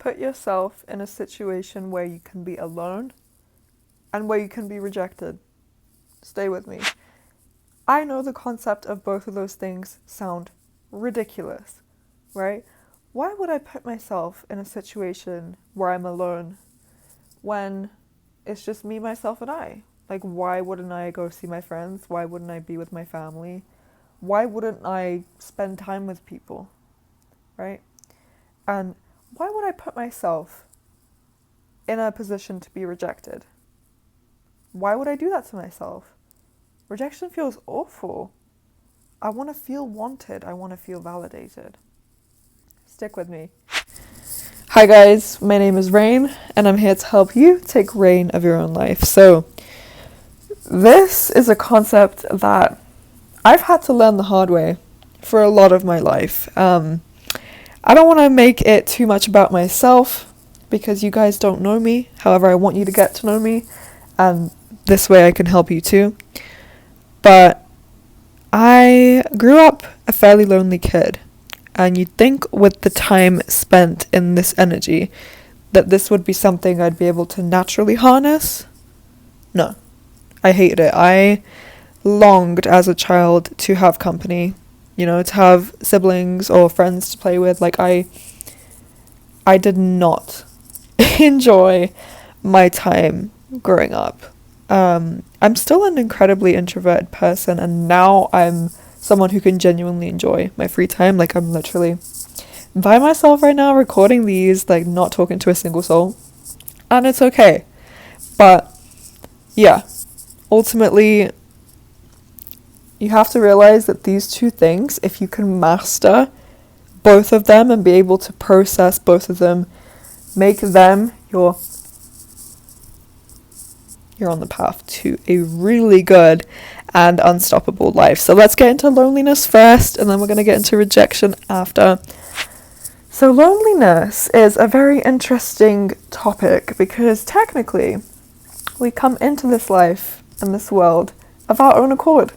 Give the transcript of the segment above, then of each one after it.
Put yourself in a situation where you can be alone and where you can be rejected. Stay with me. I know the concept of both of those things sound ridiculous, right? Why would I put myself in a situation where I'm alone when it's just me, myself, and I? Like, why wouldn't I go see my friends? Why wouldn't I be with my family? Why wouldn't I spend time with people, right? And why would I put myself in a position to be rejected? Why would I do that to myself? Rejection feels awful. I want to feel wanted. I want to feel validated. Stick with me. Hi guys, my name is Rain, and I'm here to help you take reign of your own life. So, this is a concept that I've had to learn the hard way for a lot of my life. I don't want to make it too much about myself because you guys don't know me. However, I want you to get to know me, and this way I can help you too. But I grew up a fairly lonely kid, and you'd think with the time spent in this energy that this would be something I'd be able to naturally harness. No, I hated it. I longed as a child to have company, to have siblings or friends to play with. Like, I did not enjoy my time growing up. I'm still an incredibly introverted person, and now I'm someone who can genuinely enjoy my free time. Like, I'm literally by myself right now recording these, like, not talking to a single soul, and it's okay. But yeah, ultimately you have to realize that these two things, if you can master both of them and be able to process both of them, make them you're on the path to a really good and unstoppable life. So let's get into loneliness first, and then we're going to get into rejection after. So loneliness is a very interesting topic because technically we come into this life and this world of our own accord.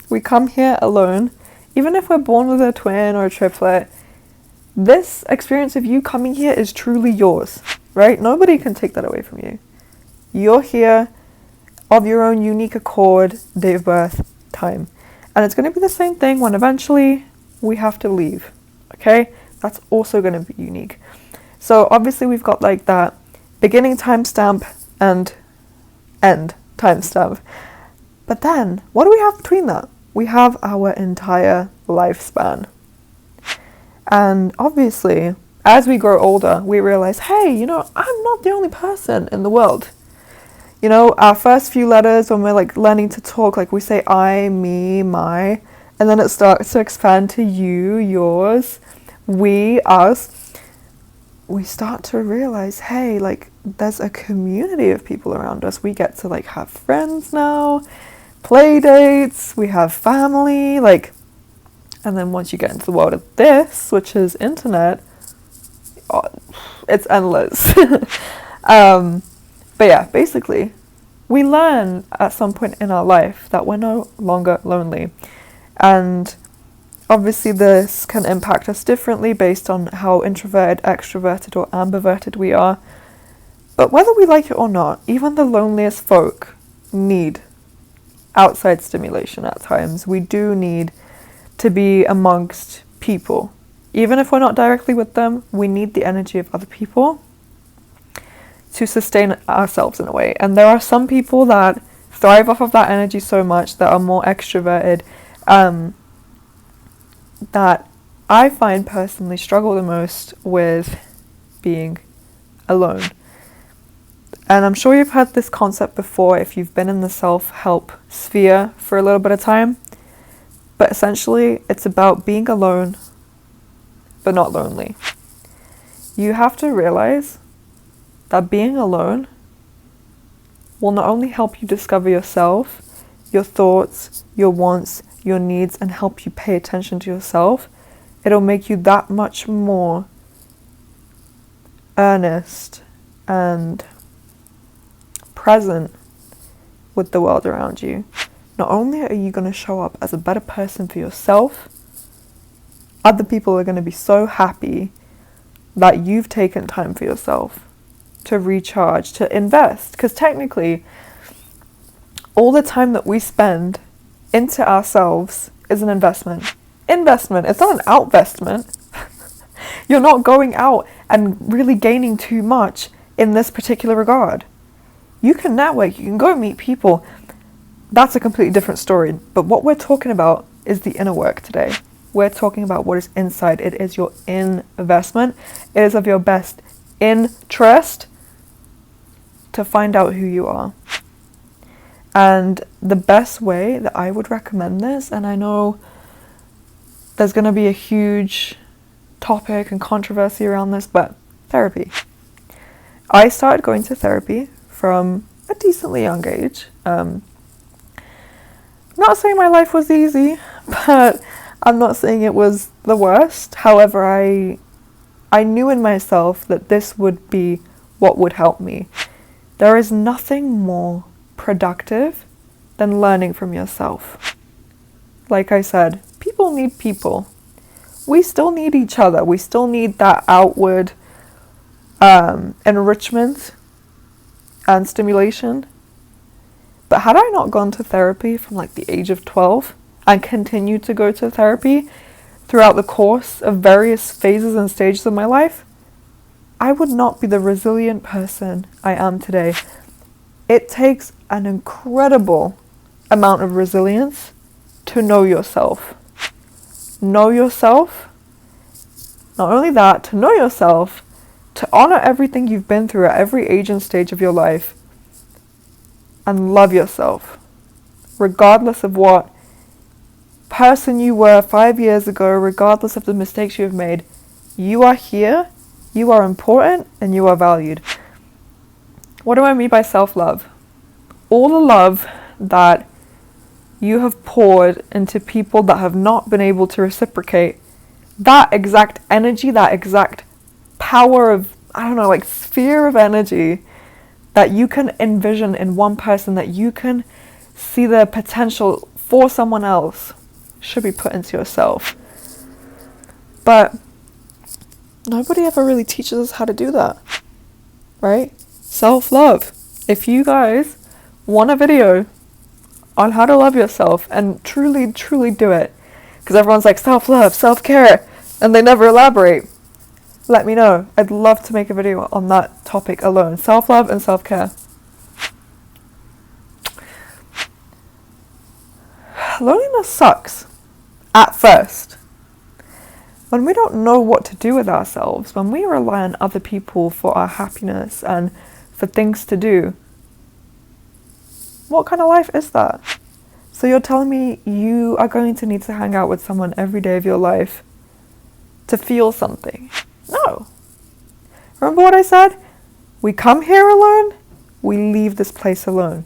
We come here alone. Even if we're born with a twin or a triplet, this experience of you coming here is truly yours, right? Nobody can take that away from you. You're here of your own unique accord, date of birth, time. And it's going to be the same thing when eventually we have to leave, okay? That's also going to be unique. So obviously we've got like that beginning timestamp and end timestamp. But then, what do we have between that? We have our entire lifespan. And obviously, as we grow older, we realize, hey, I'm not the only person in the world. Our first few letters when we're like learning to talk, like we say I, me, my, and then it starts to expand to you, yours, we, us. We start to realize, hey, like there's a community of people around us. We get to like have friends now, play dates, we have family, and then once you get into the world of this, which is internet, it's endless. But yeah, basically, we learn at some point in our life that we're no longer lonely. And obviously this can impact us differently based on how introverted, extroverted, or ambiverted we are. But whether we like it or not, even the loneliest folk need outside stimulation at times. We do need to be amongst people. Even if we're not directly with them, we need the energy of other people to sustain ourselves in a way. And there are some people that thrive off of that energy so much, that are more extroverted, that I find personally struggle the most with being alone. And I'm sure you've heard this concept before if you've been in the self-help sphere for a little bit of time. But essentially, it's about being alone, but not lonely. You have to realize that being alone will not only help you discover yourself, your thoughts, your wants, your needs, and help you pay attention to yourself, it'll make you that much more earnest and present with the world around you. Not only are you going to show up as a better person for yourself, other people are going to be so happy that you've taken time for yourself to recharge, to invest. Because technically, all the time that we spend into ourselves is an investment. Investment. It's not an outvestment. You're not going out and really gaining too much in this particular regard. You can network, you can go meet people. That's a completely different story. But what we're talking about is the inner work today. We're talking about what is inside. It is your investment. It is of your best interest to find out who you are. And the best way that I would recommend this, and I know there's going to be a huge topic and controversy around this, but therapy. I started going to therapy from a decently young age. Not saying my life was easy, but I'm not saying it was the worst. However, I knew in myself that this would be what would help me. There is nothing more productive than learning from yourself. Like I said, people need people. We still need each other. We still need that outward enrichment and stimulation. But had I not gone to therapy from like the age of 12 and continued to go to therapy throughout the course of various phases and stages of my life, I would not be the resilient person I am today. It takes an incredible amount of resilience to know yourself. Know yourself. Not only that, to know yourself, to honor everything you've been through at every age and stage of your life, and love yourself, regardless of what person you were 5 years ago, regardless of the mistakes you've made. You are here, you are important, and you are valued. What do I mean by self-love? All the love that you have poured into people that have not been able to reciprocate, that exact energy, that exact power of, like sphere of energy that you can envision in one person, that you can see the potential for someone else, should be put into yourself. But nobody ever really teaches us how to do that, right? Self-love. If you guys want a video on how to love yourself and truly, truly do it, because everyone's like self-love, self-care, and they never elaborate, let me know. I'd love to make a video on that topic alone. Self-love and self-care. Loneliness sucks at first. When we don't know what to do with ourselves, when we rely on other people for our happiness and for things to do, what kind of life is that? So you're telling me you are going to need to hang out with someone every day of your life to feel something? No. Remember what I said? We come here alone, we leave this place alone.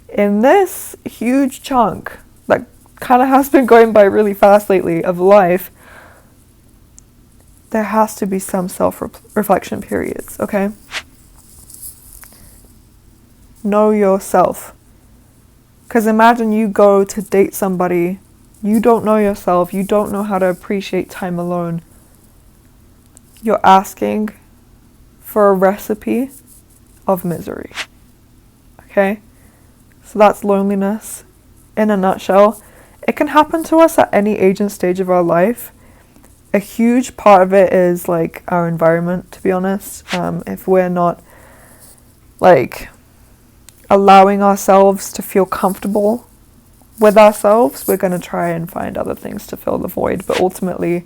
In this huge chunk that kind of has been going by really fast lately of life, there has to be some self-reflection periods, okay? Know yourself. Because imagine you go to date somebody, you don't know yourself, you don't know how to appreciate time alone. You're asking for a recipe of misery. Okay? So that's loneliness in a nutshell. It can happen to us at any age and stage of our life. A huge part of it is like our environment, to be honest. If we're not like allowing ourselves to feel comfortable with ourselves, we're going to try and find other things to fill the void. But ultimately,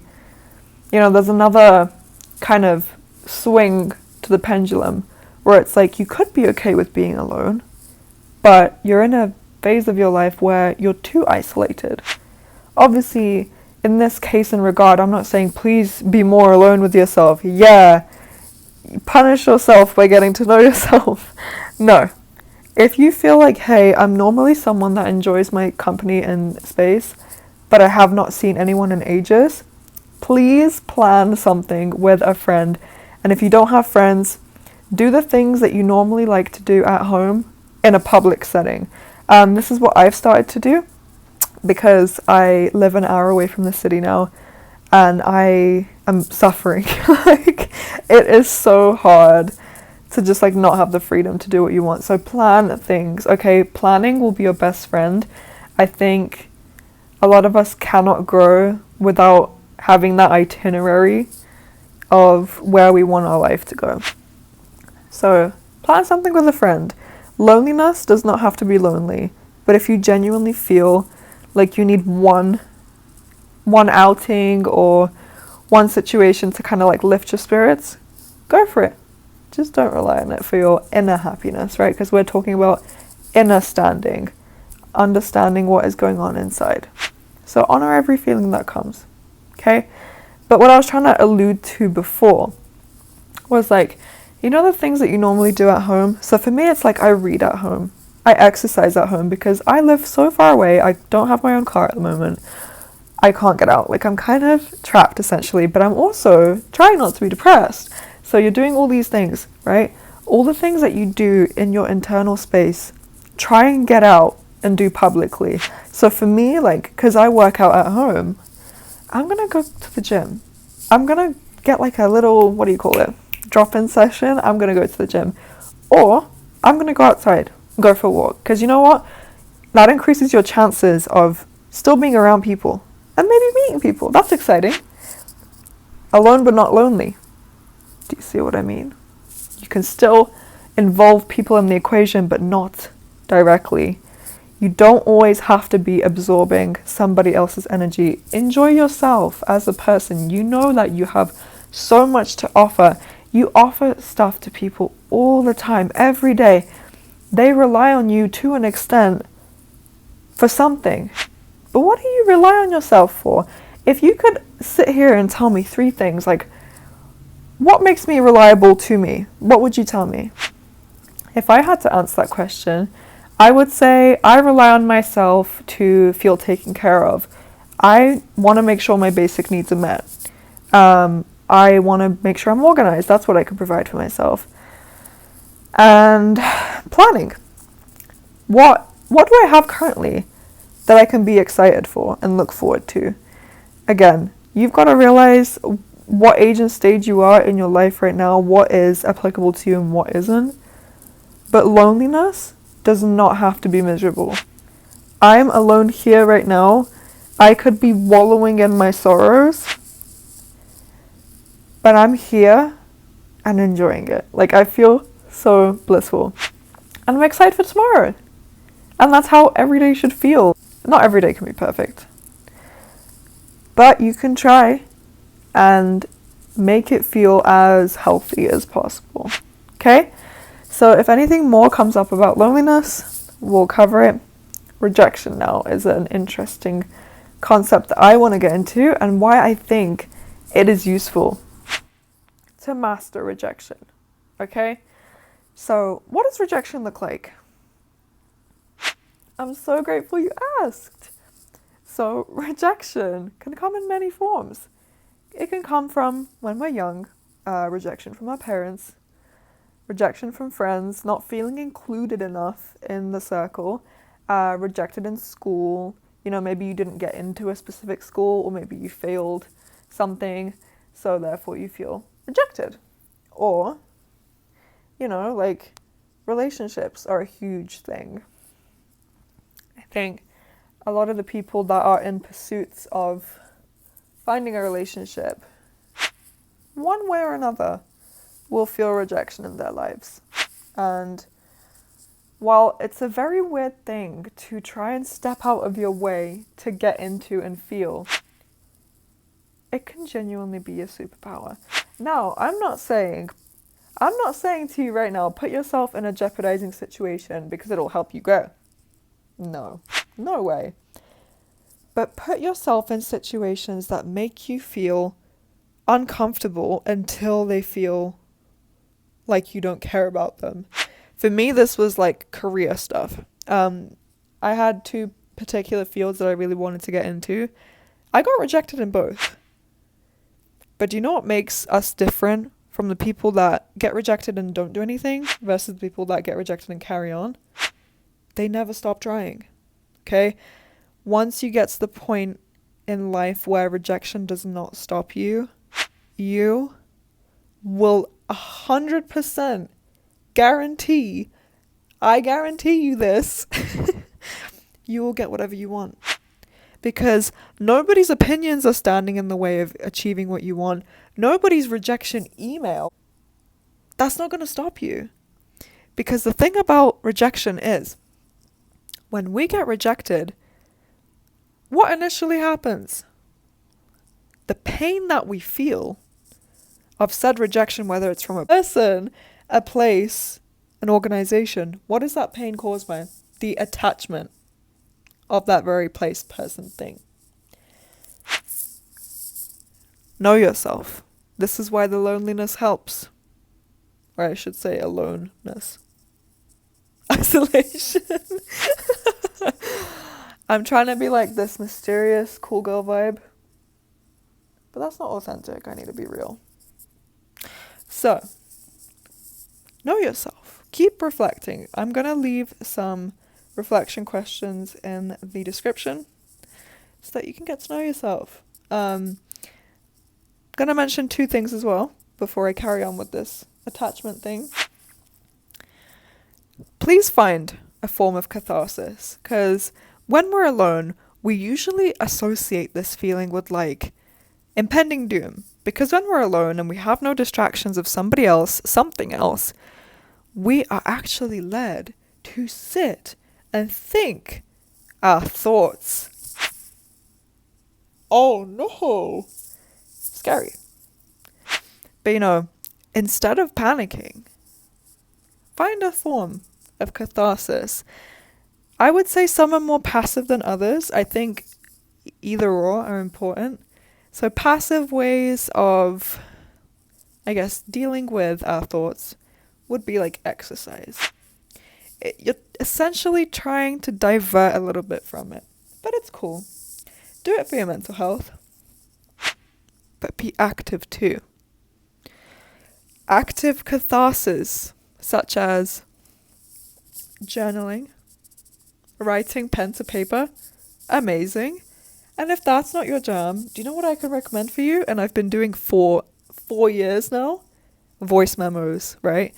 there's another kind of swing to the pendulum where it's like you could be okay with being alone, but you're in a phase of your life where you're too isolated. Obviously, in this case and regard, I'm not saying please be more alone with yourself. Yeah, punish yourself by getting to know yourself. No. If you feel like, hey, I'm normally someone that enjoys my company and space, but I have not seen anyone in ages, please plan something with a friend. And if you don't have friends, do the things that you normally like to do at home in a public setting. This is what I've started to do because I live an hour away from the city now. and I am suffering. Like, it is so hard to just like not have the freedom to do what you want. So plan things. Okay, planning will be your best friend. I think a lot of us cannot grow without having that itinerary of where we want our life to go. So plan something with a friend. Loneliness does not have to be lonely, but if you genuinely feel like you need one outing or one situation to kind of like lift your spirits, go for it. Just don't rely on it for your inner happiness, right? Because we're talking about inner standing, understanding what is going on inside. So honor every feeling that comes, okay? But what I was trying to allude to before was like, you know the things that you normally do at home? So for me, it's like I read at home. I exercise at home because I live so far away. I don't have my own car at the moment. I can't get out. Like, I'm kind of trapped essentially, but I'm also trying not to be depressed. So you're doing all these things, right? All the things that you do in your internal space, try and get out and do publicly. So for me, like, because I work out at home, I'm going to go to the gym. I'm going to get like a little, what do you call it? Drop-in session. I'm going to go to the gym. Or I'm going to go outside and go for a walk. Because you know what? That increases your chances of still being around people and maybe meeting people. That's exciting. Alone but not lonely. Do you see what I mean? You can still involve people in the equation, but not directly. You don't always have to be absorbing somebody else's energy. Enjoy yourself as a person. You know that you have so much to offer. You offer stuff to people all the time, every day. They rely on you to an extent for something. But what do you rely on yourself for? If you could sit here and tell me 3 things, like, what makes me reliable to me? What would you tell me? If I had to answer that question, I would say I rely on myself to feel taken care of. I want to make sure my basic needs are met. I want to make sure I'm organized. That's what I can provide for myself. And planning. What do I have currently that I can be excited for and look forward to? Again, you've got to realize what age and stage you are in your life right now, what is applicable to you and what isn't. But loneliness does not have to be miserable. I'm alone here right now. I could be wallowing in my sorrows, but I'm here and enjoying it. Like, I feel so blissful. And I'm excited for tomorrow. And that's how every day should feel. Not every day can be perfect. But you can try and make it feel as healthy as possible. Okay? So if anything more comes up about loneliness, we'll cover it. Rejection now is an interesting concept that I want to get into and why I think it is useful to master rejection. Okay? So what does rejection look like? I'm so grateful you asked. So rejection can come in many forms. It can come from when we're young, rejection from our parents, rejection from friends, not feeling included enough in the circle, rejected in school. You know, maybe you didn't get into a specific school, or maybe you failed something, so therefore you feel rejected. Or, you know, like, relationships are a huge thing. I think a lot of the people that are in pursuits of finding a relationship, one way or another, will feel rejection in their lives. And while it's a very weird thing to try and step out of your way to get into and feel, it can genuinely be a superpower. Now, I'm not saying to you right now, put yourself in a jeopardizing situation because it'll help you grow. No way. But put yourself in situations that make you feel uncomfortable until they feel like you don't care about them. For me, this was like career stuff. I had 2 particular fields that I really wanted to get into. I got rejected in both. But do you know what makes us different from the people that get rejected and don't do anything versus the people that get rejected and carry on? They never stop trying. Okay? Once you get to the point in life where rejection does not stop you, you will 100% guarantee, I guarantee you this, you will get whatever you want. Because nobody's opinions are standing in the way of achieving what you want. Nobody's rejection email, that's not going to stop you. Because the thing about rejection is, when we get rejected, what initially happens? The pain that we feel of said rejection, whether it's from a person, a place, an organization, what is that pain caused by? The attachment of that very place, person, thing. Know yourself. This is why the loneliness helps. Or I should say aloneness. Isolation. I'm trying to be like this mysterious, cool girl vibe. But that's not authentic. I need to be real. So, know yourself. Keep reflecting. I'm going to leave some reflection questions in the description so that you can get to know yourself. Going to mention 2 things as well before I carry on with this attachment thing. Please find a form of catharsis, because when we're alone, we usually associate this feeling with like impending doom. Because when we're alone and we have no distractions of somebody else, something else, we are actually led to sit and think our thoughts. Oh no! Scary. But instead of panicking, find a form of catharsis. I would say some are more passive than others. I think either or are important. So passive ways of, I guess, dealing with our thoughts would be like exercise. You're essentially trying to divert a little bit from it, but it's cool. Do it for your mental health, but be active too. Active catharsis, such as journaling, writing pen to paper, amazing. And if that's not your jam, do you know what I could recommend for you? And I've been doing for 4 years now. Voice memos, right?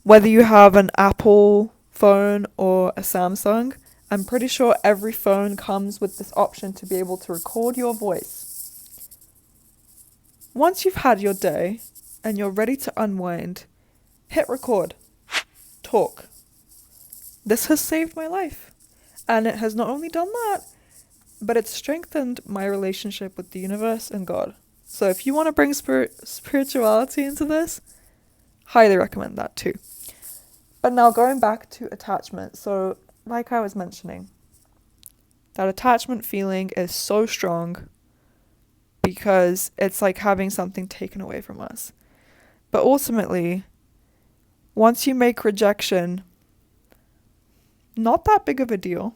Whether you have an Apple phone or a Samsung, I'm pretty sure every phone comes with this option to be able to record your voice. Once you've had your day and you're ready to unwind, hit record. Talk. This has saved my life. And it has not only done that, but it's strengthened my relationship with the universe and God. So if you want to bring spirituality into this, highly recommend that too. But now going back to attachment. So like I was mentioning, that attachment feeling is so strong because it's like having something taken away from us. But ultimately, once you make rejection not that big of a deal,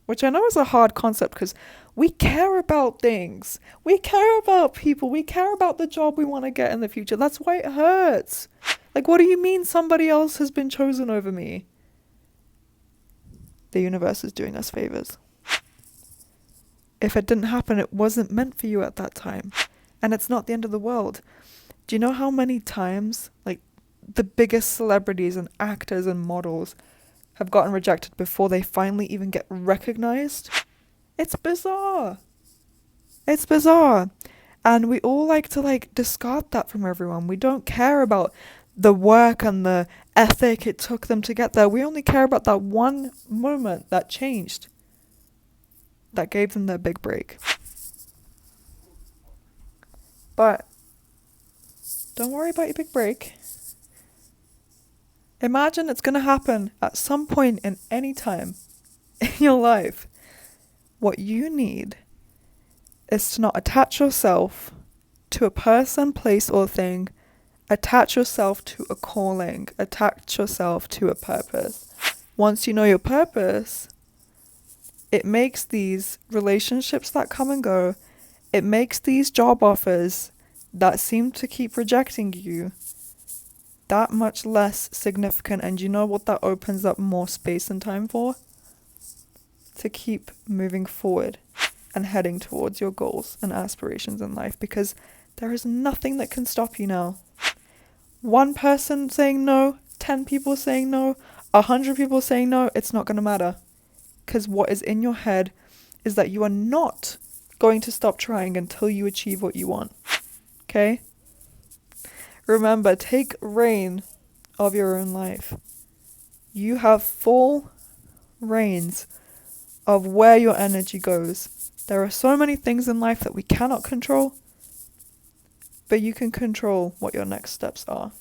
which I know is a hard concept because we care about things. We care about people. We care about the job we want to get in the future. That's why it hurts. Like, what do you mean somebody else has been chosen over me? The universe is doing us favors. If it didn't happen, it wasn't meant for you at that time. And it's not the end of the world. Do you know how many times, like, the biggest celebrities and actors and models have gotten rejected before they finally even get recognized? It's bizarre. It's bizarre. And we all like to discard that from everyone. We don't care about the work and the ethic it took them to get there. We only care about that one moment that changed, that gave them their big break. But don't worry about your big break. Imagine it's going to happen at some point in any time in your life. What you need is to not attach yourself to a person, place, or thing. Attach yourself to a calling. Attach yourself to a purpose. Once you know your purpose, it makes these relationships that come and go, it makes these job offers that seem to keep rejecting you that much less significant. And you know what that opens up more space and time for? To keep moving forward and heading towards your goals and aspirations in life, because there is nothing that can stop you now. One person saying no, 10 people saying no, 100 people saying no, it's not going to matter. Because what is in your head is that you are not going to stop trying until you achieve what you want. Okay? Remember, take reign of your own life. You have full reins of where your energy goes. There are so many things in life that we cannot control, but you can control what your next steps are.